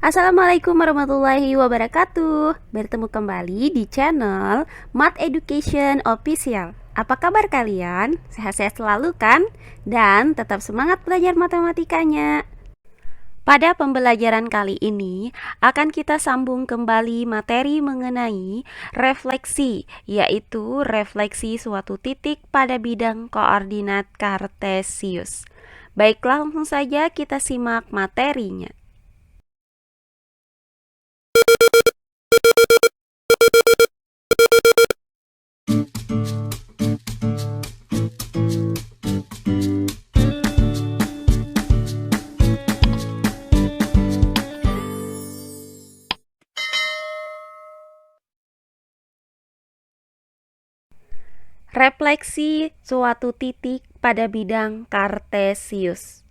Assalamualaikum warahmatullahi wabarakatuh. Bertemu kembali di channel Math Education Official. Apa kabar kalian? Sehat-sehat selalu kan? Dan tetap semangat belajar matematikanya. Pada pembelajaran kali ini akan kita sambung kembali materi mengenai refleksi, yaitu refleksi suatu titik pada bidang koordinat kartesius. Baiklah, langsung saja kita simak materinya. Refleksi suatu titik pada bidang kartesius.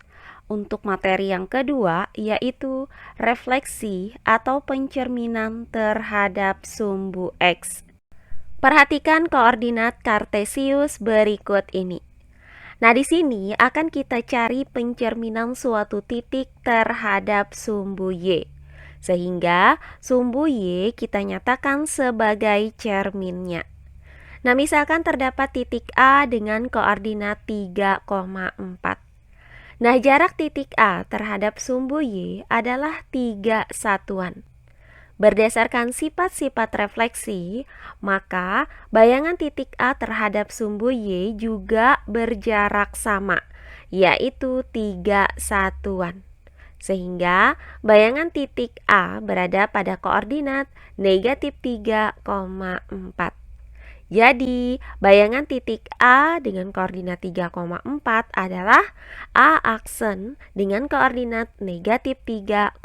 Untuk materi yang kedua yaitu refleksi atau pencerminan terhadap sumbu X. Perhatikan koordinat kartesius berikut ini. Nah, di sini akan kita cari pencerminan suatu titik terhadap sumbu Y. Sehingga sumbu Y kita nyatakan sebagai cerminnya. Nah, misalkan terdapat titik A dengan koordinat 3,4. Nah, jarak titik A terhadap sumbu Y adalah 3 satuan. Berdasarkan sifat-sifat refleksi, maka bayangan titik A terhadap sumbu Y juga berjarak sama, yaitu 3 satuan. Sehingga bayangan titik A berada pada koordinat negatif 3,4. Jadi, bayangan titik A dengan koordinat 3,4 adalah A aksen dengan koordinat negatif 3,4.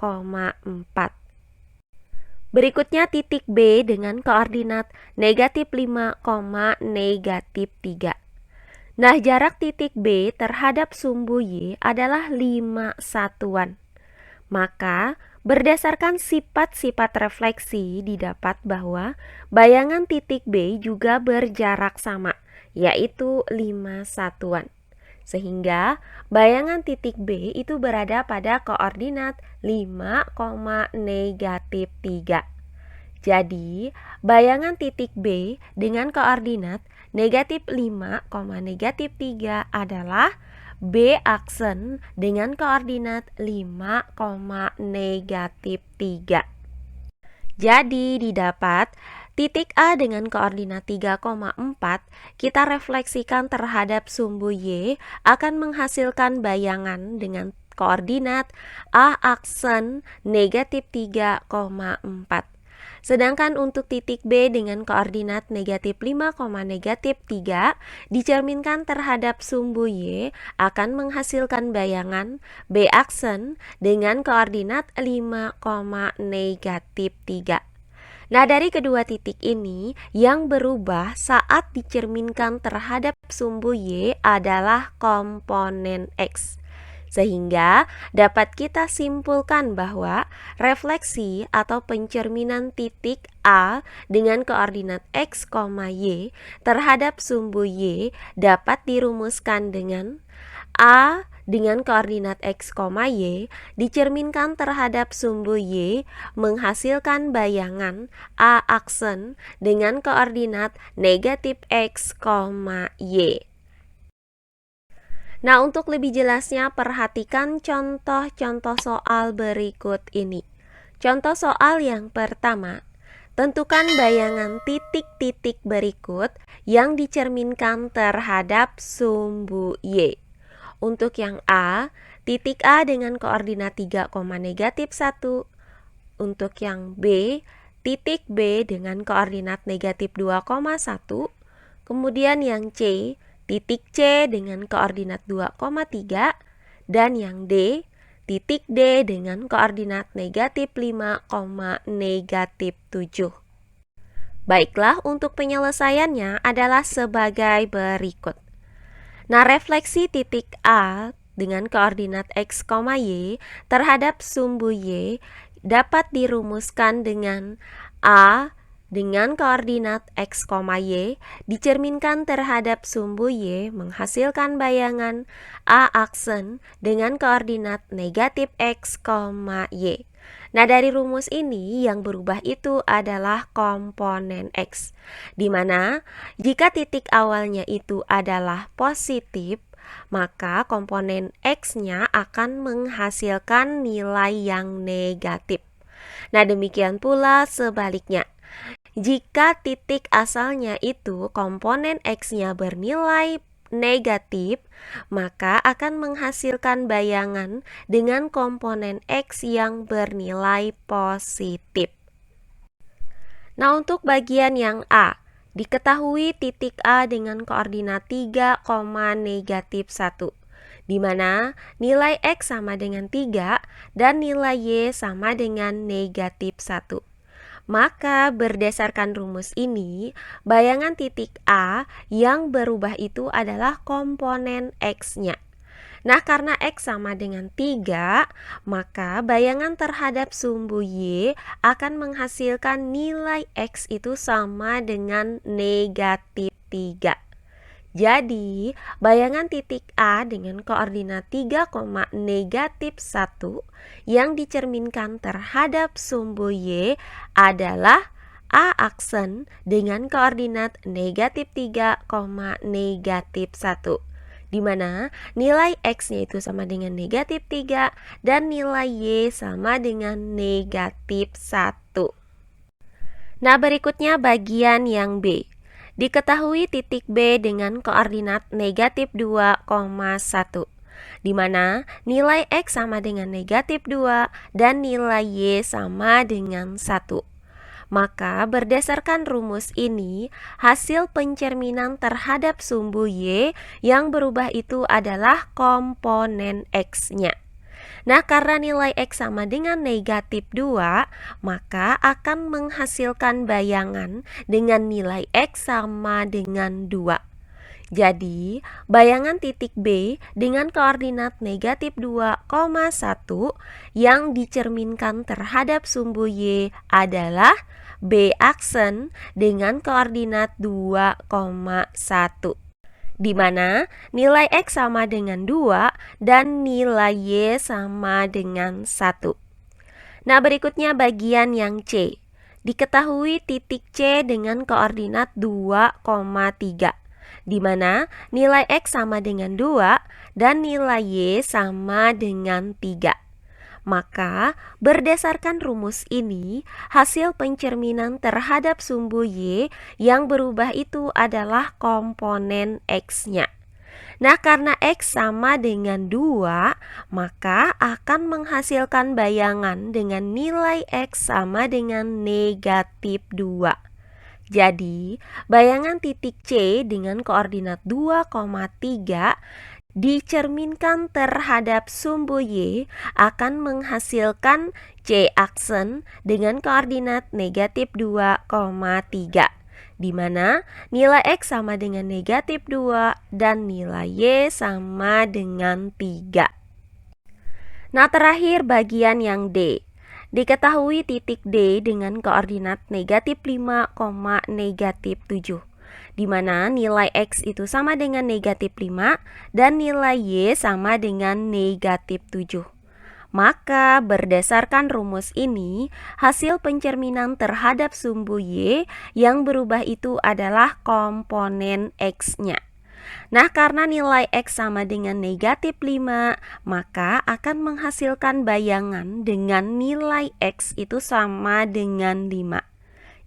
Berikutnya titik B dengan koordinat negatif 5, negatif 3. Nah, jarak titik B terhadap sumbu Y adalah 5 satuan. Maka, berdasarkan sifat-sifat refleksi didapat bahwa bayangan titik B juga berjarak sama, yaitu 5 satuan. Sehingga bayangan titik B itu berada pada koordinat 5, negatif 3. Jadi, bayangan titik B dengan koordinat negatif 5, negatif 3 adalah B aksen dengan koordinat 5, negatif 3. Jadi didapat titik A dengan koordinat 3,4 kita refleksikan terhadap sumbu Y akan menghasilkan bayangan dengan koordinat A aksen negatif 3,4. Sedangkan untuk titik B dengan koordinat negatif 5, negatif 3 dicerminkan terhadap sumbu Y akan menghasilkan bayangan B aksen dengan koordinat 5, negatif 3. Nah, dari kedua titik ini yang berubah saat dicerminkan terhadap sumbu Y adalah komponen X. Sehingga dapat kita simpulkan bahwa refleksi atau pencerminan titik A dengan koordinat X, Y terhadap sumbu Y dapat dirumuskan dengan A dengan koordinat X, Y dicerminkan terhadap sumbu Y menghasilkan bayangan A aksen dengan koordinat negatif X, Y. Nah, untuk lebih jelasnya perhatikan contoh-contoh soal berikut ini. Contoh soal yang pertama, tentukan bayangan titik-titik berikut yang dicerminkan terhadap sumbu Y. Untuk yang A, titik A dengan koordinat 3, negatif 1. Untuk yang B, titik B dengan koordinat negatif 2,1. Kemudian yang C, titik C dengan koordinat 2,3 dan yang D, titik D dengan koordinat negatif 5, negatif 7. Baiklah, untuk penyelesaiannya adalah sebagai berikut. Nah, refleksi titik A dengan koordinat X, Y terhadap sumbu Y dapat dirumuskan dengan A dengan koordinat X, Y dicerminkan terhadap sumbu Y menghasilkan bayangan A aksen dengan koordinat negatif X, Y. Nah, dari rumus ini yang berubah itu adalah komponen X, di mana jika titik awalnya itu adalah positif, maka komponen X-nya akan menghasilkan nilai yang negatif. Nah, demikian pula sebaliknya. Jika titik asalnya itu komponen X-nya bernilai negatif, maka akan menghasilkan bayangan dengan komponen X yang bernilai positif. Nah, untuk bagian yang A, diketahui titik A dengan koordinat 3, negatif 1, di mana nilai X sama dengan 3 dan nilai Y sama dengan negatif 1. Maka berdasarkan rumus ini, bayangan titik A yang berubah itu adalah komponen X-nya. Nah, karena X sama dengan 3, maka bayangan terhadap sumbu Y akan menghasilkan nilai X itu sama dengan negatif 3. Jadi, bayangan titik A dengan koordinat 3, negatif 1 yang dicerminkan terhadap sumbu Y adalah A aksen dengan koordinat negatif 3, negatif 1, di mana nilai X-nya itu sama dengan negatif 3 dan nilai Y sama dengan negatif 1. Nah, berikutnya bagian yang B. Diketahui titik B dengan koordinat negatif 2, 1, di mana nilai X sama dengan negatif 2 dan nilai Y sama dengan 1. Maka berdasarkan rumus ini, hasil pencerminan terhadap sumbu Y yang berubah itu adalah komponen X-nya. Nah, karena nilai X sama dengan negatif 2, maka akan menghasilkan bayangan dengan nilai X sama dengan 2. Jadi, bayangan titik B dengan koordinat negatif 2, 1 yang dicerminkan terhadap sumbu Y adalah B aksen dengan koordinat 2, 1, di mana nilai X sama dengan 2 dan nilai Y sama dengan 1. Nah, berikutnya bagian yang C. Diketahui titik C dengan koordinat 2, 3, di mana nilai X sama dengan 2 dan nilai Y sama dengan 3. Maka, berdasarkan rumus ini, hasil pencerminan terhadap sumbu Y yang berubah itu adalah komponen X-nya. Nah, karena X sama dengan 2, maka akan menghasilkan bayangan dengan nilai X sama dengan negatif 2. Jadi, bayangan titik C dengan koordinat 2, 3 dicerminkan terhadap sumbu Y akan menghasilkan C aksen dengan koordinat negatif 2, 3, di mana nilai X sama dengan negatif 2 dan nilai Y sama dengan 3. Nah, terakhir bagian yang D. Diketahui titik D dengan koordinat negatif 5, negatif 7, di mana nilai X itu sama dengan negatif 5 dan nilai Y sama dengan negatif 7. Maka berdasarkan rumus ini, hasil pencerminan terhadap sumbu Y yang berubah itu adalah komponen X-nya. Nah, karena nilai X sama dengan negatif 5, maka akan menghasilkan bayangan dengan nilai X itu sama dengan 5.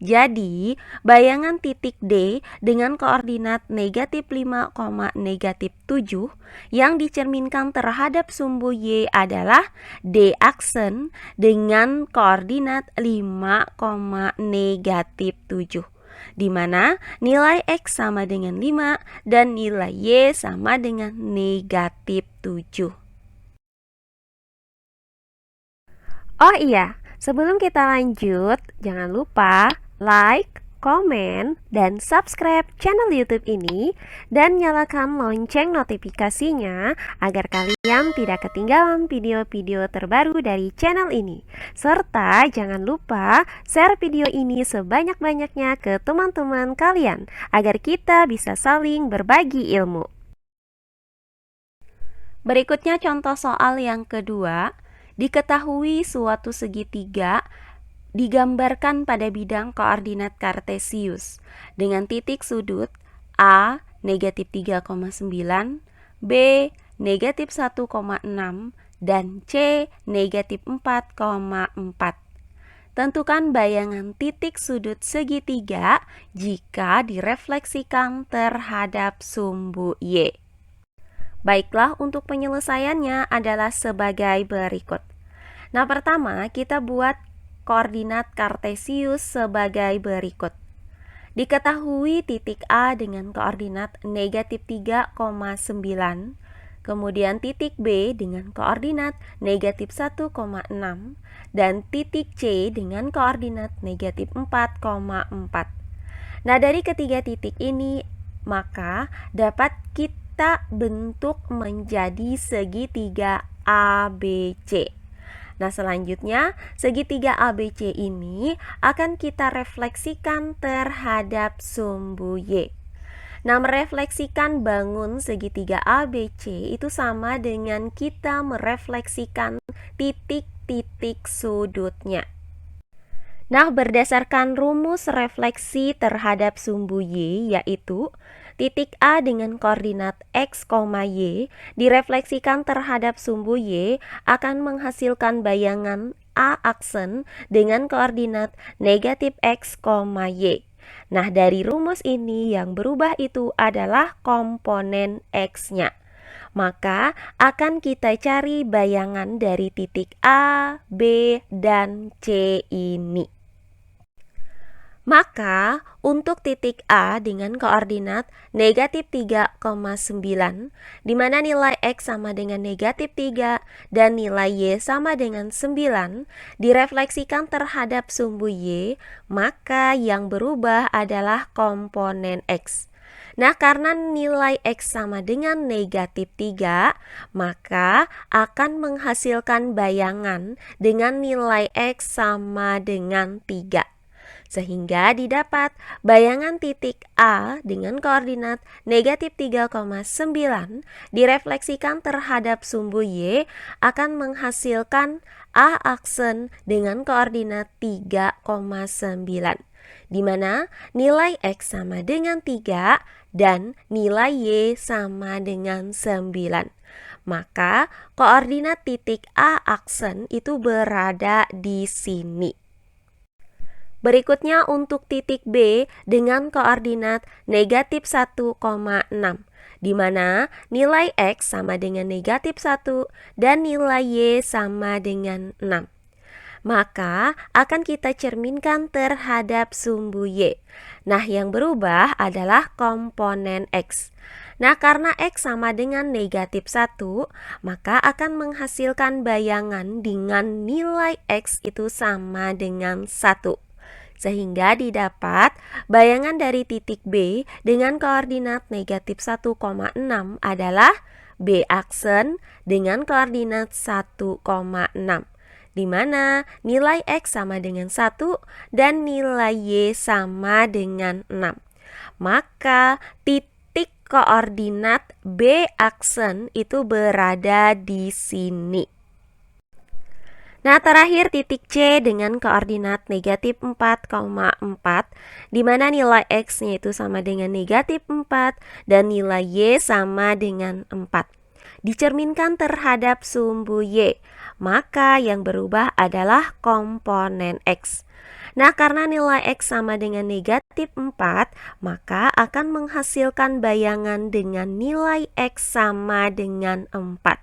Jadi, bayangan titik D dengan koordinat negatif 5, negatif 7 yang dicerminkan terhadap sumbu Y adalah D aksen dengan koordinat 5, negatif 7, di mana nilai X sama dengan 5 dan nilai Y sama dengan negatif 7. Oh iya, sebelum kita lanjut, jangan lupa like, komen, dan subscribe channel YouTube ini dan nyalakan lonceng notifikasinya agar kalian tidak ketinggalan video-video terbaru dari channel ini. Serta jangan lupa share video ini sebanyak-banyaknya ke teman-teman kalian agar kita bisa saling berbagi ilmu. Berikutnya contoh soal yang kedua. Diketahui suatu segitiga digambarkan pada bidang koordinat kartesius dengan titik sudut A negatif 3,9, B negatif 1,6, dan C negatif 4,4. Tentukan bayangan titik sudut segitiga jika direfleksikan terhadap sumbu Y. Baiklah, untuk penyelesaiannya adalah sebagai berikut. Nah, pertama kita buat koordinat kartesius sebagai berikut. Diketahui titik A dengan koordinat negatif 3,9, kemudian titik B dengan koordinat negatif 1,6, dan titik C dengan koordinat negatif 4,4. Nah, dari ketiga titik ini, maka dapat kita bentuk menjadi segitiga ABC. Nah, selanjutnya segitiga ABC ini akan kita refleksikan terhadap sumbu Y. Nah, merefleksikan bangun segitiga ABC itu sama dengan kita merefleksikan titik-titik sudutnya. Nah, berdasarkan rumus refleksi terhadap sumbu Y, yaitu titik A dengan koordinat X, Y direfleksikan terhadap sumbu Y akan menghasilkan bayangan A aksen dengan koordinat negatif X, Y. Nah, dari rumus ini yang berubah itu adalah komponen X-nya. Maka akan kita cari bayangan dari titik A, B, dan C ini. Maka untuk titik A dengan koordinat negatif 3,9, di mana nilai X sama dengan negatif 3 dan nilai Y sama dengan 9, direfleksikan terhadap sumbu Y, maka yang berubah adalah komponen X. Nah, karena nilai X sama dengan negatif 3, maka akan menghasilkan bayangan dengan nilai X sama dengan 3. Sehingga didapat bayangan titik A dengan koordinat negatif 3,9 direfleksikan terhadap sumbu Y akan menghasilkan A aksen dengan koordinat 3,9, di mana nilai X sama dengan 3 dan nilai Y sama dengan 9. Maka koordinat titik A aksen itu berada di sini. Berikutnya untuk titik B dengan koordinat negatif 1,6, di mana nilai X sama dengan negatif 1 dan nilai Y sama dengan 6. Maka akan kita cerminkan terhadap sumbu Y. Nah, yang berubah adalah komponen X. Nah, karena X sama dengan negatif 1, maka akan menghasilkan bayangan dengan nilai X itu sama dengan 1. Sehingga didapat bayangan dari titik B dengan koordinat negatif 1,6 adalah B aksen dengan koordinat 1,6, di mana nilai X sama dengan 1 dan nilai Y sama dengan 6. Maka titik koordinat B aksen itu berada di sini. Nah, terakhir titik C dengan koordinat negatif 4,4, di mana nilai X-nya itu sama dengan negatif 4 dan nilai Y sama dengan 4. Dicerminkan terhadap sumbu Y, maka yang berubah adalah komponen X. Nah, karena nilai X sama dengan negatif 4, maka akan menghasilkan bayangan dengan nilai X sama dengan 4.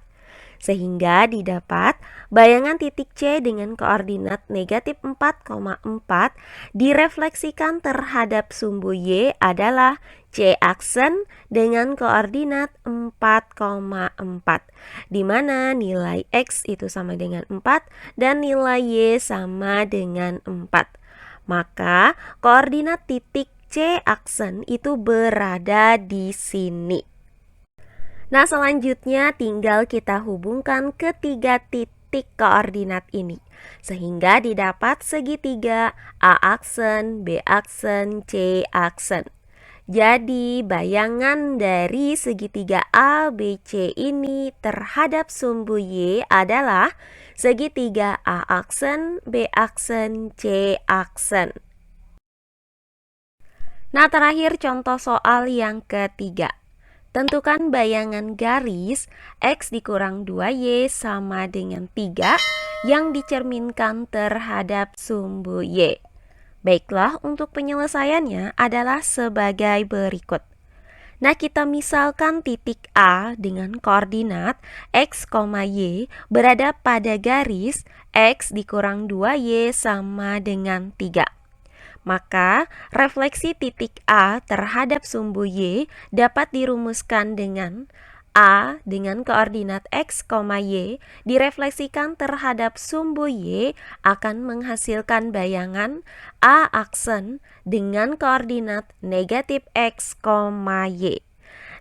Sehingga didapat bayangan titik C dengan koordinat negatif 4,4 direfleksikan terhadap sumbu Y adalah C aksen dengan koordinat 4,4, di mana nilai X itu sama dengan 4 dan nilai Y sama dengan 4. Maka koordinat titik C aksen itu berada di sini. Nah, selanjutnya tinggal kita hubungkan ketiga titik koordinat ini, sehingga didapat segitiga A aksen, B aksen, C aksen. Jadi, bayangan dari segitiga ABC ini terhadap sumbu Y adalah segitiga A aksen, B aksen, C aksen. Nah, terakhir contoh soal yang ketiga. Tentukan bayangan garis X dikurang 2Y sama dengan 3 yang dicerminkan terhadap sumbu Y. Baiklah, untuk penyelesaiannya adalah sebagai berikut. Nah, kita misalkan titik A dengan koordinat X, Y berada pada garis X dikurang 2Y sama dengan 3. Maka, refleksi titik A terhadap sumbu Y dapat dirumuskan dengan A dengan koordinat X, Y direfleksikan terhadap sumbu Y akan menghasilkan bayangan A aksen dengan koordinat negatif X, Y.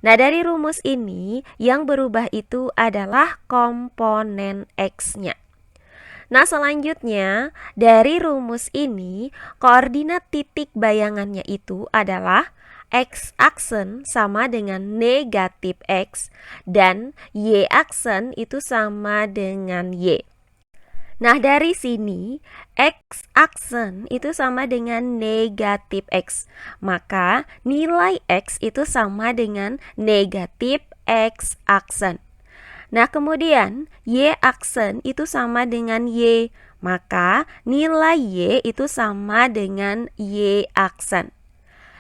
Nah, dari rumus ini yang berubah itu adalah komponen X-nya. Nah, selanjutnya dari rumus ini koordinat titik bayangannya itu adalah X aksen sama dengan negatif X dan Y aksen itu sama dengan Y. Nah, dari sini X aksen itu sama dengan negatif X. Maka nilai X itu sama dengan negatif X aksen. Nah, kemudian Y aksen itu sama dengan Y, maka nilai Y itu sama dengan Y aksen.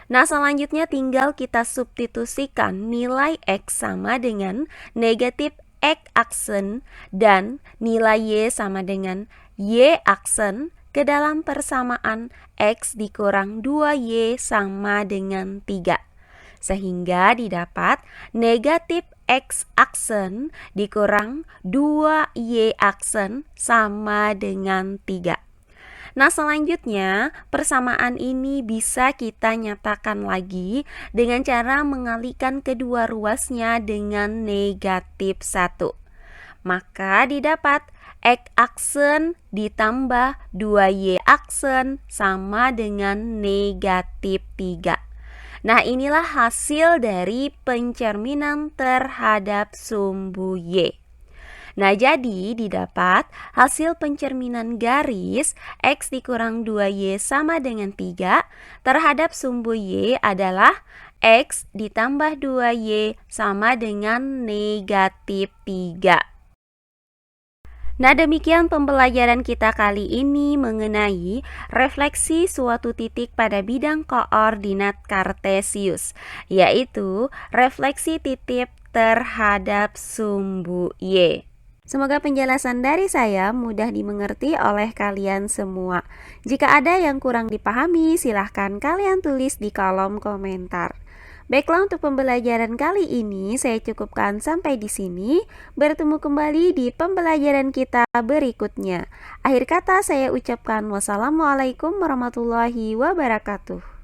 Nah, selanjutnya tinggal kita substitusikan nilai X sama dengan negatif X aksen dan nilai Y sama dengan Y aksen ke dalam persamaan X dikurang 2Y sama dengan 3. Sehingga didapat negatif X aksen dikurang 2Y aksen sama dengan 3. Nah, selanjutnya persamaan ini bisa kita nyatakan lagi dengan cara mengalihkan kedua ruasnya dengan negatif 1. Maka didapat X aksen ditambah 2Y aksen sama dengan negatif 3. Nah, inilah hasil dari pencerminan terhadap sumbu Y. Nah, jadi didapat hasil pencerminan garis X dikurang 2Y sama dengan 3 terhadap sumbu Y adalah X ditambah 2Y sama dengan negatif 3. Nah, demikian pembelajaran kita kali ini mengenai refleksi suatu titik pada bidang koordinat kartesius, yaitu refleksi titik terhadap sumbu Y. Semoga penjelasan dari saya mudah dimengerti oleh kalian semua. Jika ada yang kurang dipahami, silahkan kalian tulis di kolom komentar. Baiklah, untuk pembelajaran kali ini saya cukupkan sampai di sini. Bertemu kembali di pembelajaran kita berikutnya. Akhir kata saya ucapkan wassalamualaikum warahmatullahi wabarakatuh.